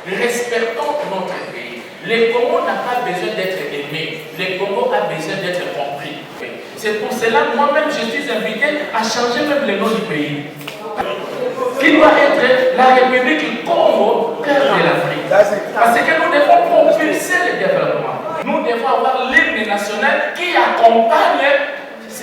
Respectons notre pays. Le Congo n'a pas besoin d'être aimé. Le Congo a besoin d'être compris. C'est pour cela, moi-même, je suis invité à changer même le nom du pays. Qui doit être la République du Congo, cœur de l'Afrique. Parce que nous devons propulser le développement. Nous devons avoir l'hymne national qui accompagne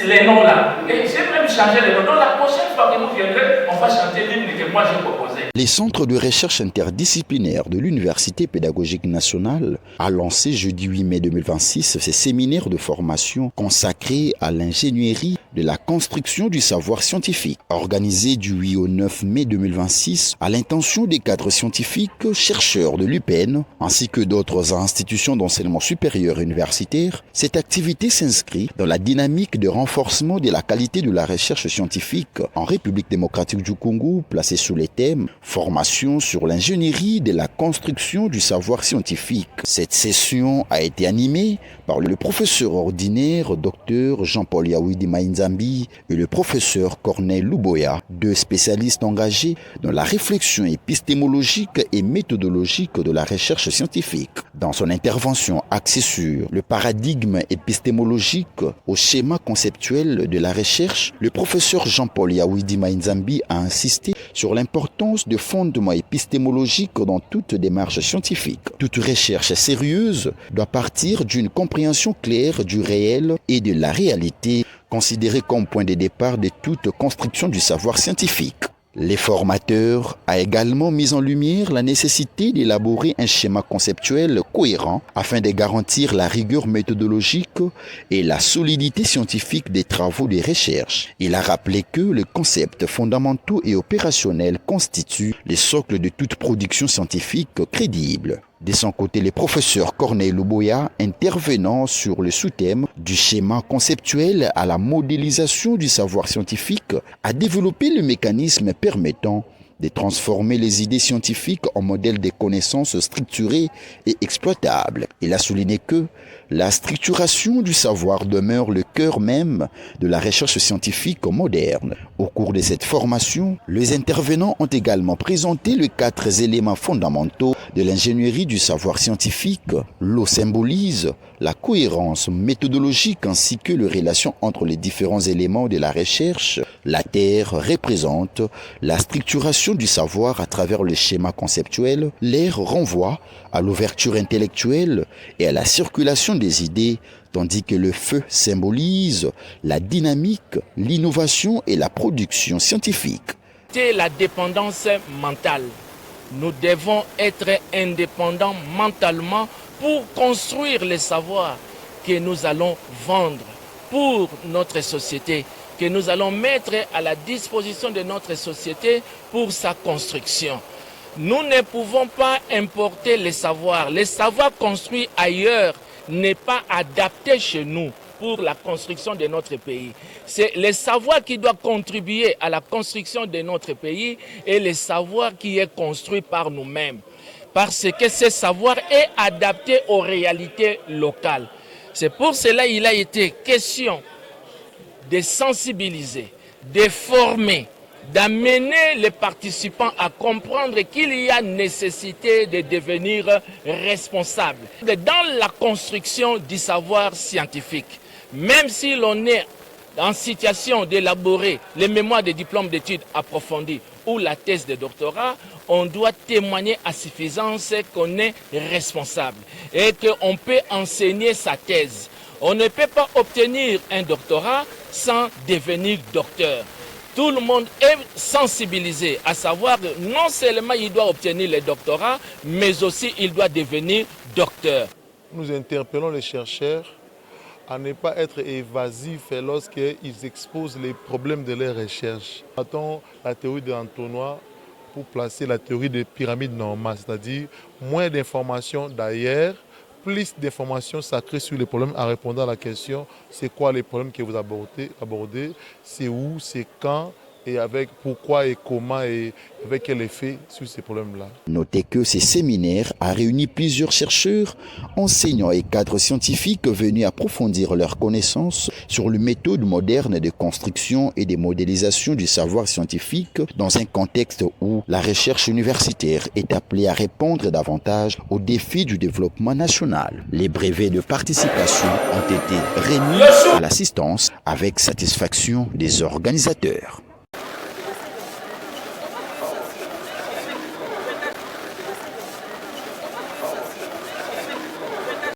les noms-là. Et j'ai même changé les noms. Donc la prochaine fois que vous viendrez, on va chanter l'hymne que moi j'ai proposé. Les centres de recherche interdisciplinaires de l'Université pédagogique nationale a lancé jeudi 8 mai 2026 ces séminaires de formation consacrés à l'ingénierie de la construction du savoir scientifique. Organisés du 8 au 9 mai 2026 à l'intention des cadres scientifiques, chercheurs de l'UPN ainsi que d'autres institutions d'enseignement supérieur universitaire, cette activité s'inscrit dans la dynamique de renforcement de la qualité de la recherche scientifique en République démocratique du Congo, placée sous les thèmes formation sur l'ingénierie de la construction du savoir scientifique. Cette session a été animée par le professeur ordinaire Dr Jean-Paul Yawidi Mainzambi et le professeur Corneille Luboya, deux spécialistes engagés dans la réflexion épistémologique et méthodologique de la recherche scientifique. Dans son intervention axée sur le paradigme épistémologique au schéma conceptuel de la recherche, le professeur Jean-Paul Yawidi Mainzambi a insisté sur l'importance de fondements épistémologiques dans toute démarche scientifique. Toute recherche sérieuse doit partir d'une compréhension claire du réel et de la réalité, considérée comme point de départ de toute construction du savoir scientifique. Les formateurs ont également mis en lumière la nécessité d'élaborer un schéma conceptuel cohérent afin de garantir la rigueur méthodologique et la solidité scientifique des travaux de recherche. Il a rappelé que les concepts fondamentaux et opérationnels constituent les socles de toute production scientifique crédible. De son côté, le professeur Corneille Luboya, intervenant sur le sous-thème du schéma conceptuel à la modélisation du savoir scientifique, a développé le mécanisme permettant de transformer les idées scientifiques en modèles de connaissances structurées et exploitables. Il a souligné que la structuration du savoir demeure le cœur même de la recherche scientifique moderne. Au cours de cette formation, les intervenants ont également présenté les 4 éléments fondamentaux de l'ingénierie du savoir scientifique. L'eau symbolise la cohérence méthodologique ainsi que les relations entre les différents éléments de la recherche. La Terre représente la structuration du savoir à travers le schéma conceptuel. L'air renvoie à l'ouverture intellectuelle et à la circulation des idées, tandis que le feu symbolise la dynamique, l'innovation et la production scientifique. C'est la dépendance mentale. Nous devons être indépendants mentalement pour construire les savoirs que nous allons vendre pour notre société, que nous allons mettre à la disposition de notre société pour sa construction. Nous ne pouvons pas importer les savoirs. Les savoirs construits ailleurs n'est pas adapté chez nous pour la construction de notre pays. C'est les savoirs qui doivent contribuer à la construction de notre pays et les savoirs qui est construit par nous-mêmes. Parce que ce savoir est adapté aux réalités locales. C'est pour cela qu'il a été question de sensibiliser, de former, d'amener les participants à comprendre qu'il y a nécessité de devenir responsable dans la construction du savoir scientifique. Même si l'on est en situation d'élaborer les mémoires de diplômes d'études approfondies ou la thèse de doctorat, on doit témoigner à suffisance qu'on est responsable et qu'on peut enseigner sa thèse. On ne peut pas obtenir un doctorat sans devenir docteur. Tout le monde est sensibilisé à savoir que non seulement il doit obtenir le doctorat, mais aussi il doit devenir docteur. Nous interpellons les chercheurs à ne pas être évasifs lorsqu'ils exposent les problèmes de leurs recherches. Attends la théorie de l'entonnoir pour placer la théorie des pyramides normales, c'est-à-dire moins d'informations d'ailleurs, plus d'informations sacrées sur les problèmes en répondant à la question c'est quoi les problèmes que vous abordez, c'est où, c'est quand, et avec pourquoi et comment et avec quel effet sur ces problèmes-là. Notez que ces séminaires a réuni plusieurs chercheurs, enseignants et cadres scientifiques venus approfondir leurs connaissances sur les méthodes modernes de construction et de modélisation du savoir scientifique dans un contexte où la recherche universitaire est appelée à répondre davantage aux défis du développement national. Les brevets de participation ont été remis à l'assistance avec satisfaction des organisateurs.